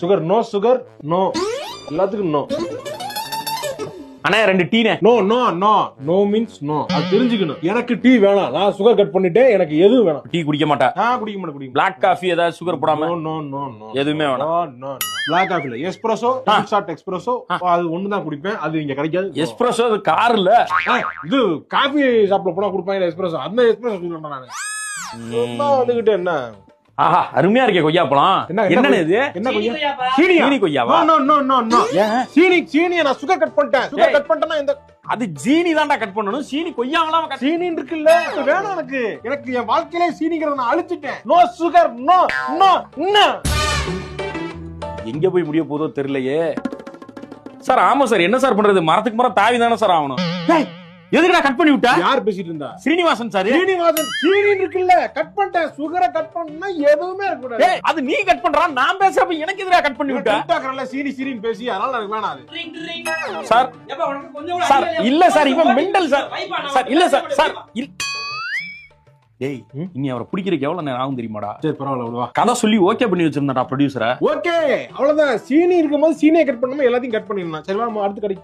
Sugar no எல்லாத்துக்கும் no. அண்ணா 2 tea. No means no. அது தெரிஞ்சுக்கணும். எனக்கு டீ வேணாம், நான் சுகர் கட் பண்ணிட்டேன், எனக்கு எதுவும் வேணாம். டீ குடிக்க மாட்டேன். குடிக்க மாட்டேன். பிளாக் காஃபி ஏதாவது சுகர் போடாம? நோ எதுவுமே வேணாம். பிளாக் காஃபில எஸ்பிரஸோ, ஷார்ட் எக்ஸ்பிரஸோ அது ஒண்ணுதான் குடிப்பேன். அது இங்க கிடைக்காது. எஸ்பிரஸோ அது கார் இல்ல, இது காஃபி ஷாப்ல போனா குடிப்பாங்க எஸ்பிரஸோ. அந்த எஸ்பிரஸோ குடிக்கிறேன் நானு. சும்மா வந்துகிட்டு என்ன. ஆஹா, அருமையா இருக்கே கொய்யாப்பழம். என்னன்னு இது? என்ன கொய்யா? சீனி கொய்யாவா? நோ. சீனி நான் சுகர் கட் பண்ணிட்டேன். சுகர் கட் பண்ணிட்டேன்னா இந்த அது ஜீனி தான்டா கட் பண்ணணும். சீனி கொய்யாவெல்லாம் சீனி இருக்குல்ல, அது வேணாம் எனக்கு. எனக்கு என் வாழ்க்கையிலே சீனிங்கிறத நான் அழிச்சிட்டேன். No sugar no. எங்க போய் முடிய போதோ தெரியலையே. சார் ஆமா சார், என்ன சார் பண்றது? மரத்துக்கு மரம் தாவி தானே சார் ஆகணும். எதுக்குடா கட் பண்ணி விட்டா? யார் பேசிட்டு இருந்தா? ஸ்ரீனிவாசன் சார். சீனி இருக்குல்ல, கட் பண்ணிட்டேன். சுகரை கட் பண்ணா எதுவுமே இருக்க கூடாது. அது நீ கட் பண்றா, நான் பேசுறப்ப எனக்கு எதிரா கட் பண்ணி விட்டா? டாக்கறல சீனின்னு பேசி, அதனால எனக்கு வேணாம் அது. சார் சார் இல்ல சார், இவன் மெண்டல் சார். சார் இல்ல சார். சார் ஏய், இனி அவரை பிடிக்கிறதுக்கு எவ்வளவு நேரம் ஆகும் தெரியுமாடா? சரி பரவாயில்ல, விடுவா. கதை சொல்லி ஓகே பண்ணி வச்சிருந்தாடா ப்ரொடியூசரை. ஓகே அவ்வளவுதான். சீனி இருக்கும்போது சீனியை கட் பண்ணாம எல்லாத்தையும் கட் பண்ணிடலாம். சரி வா, நம்ம அடுத்து கிடைக்கும்.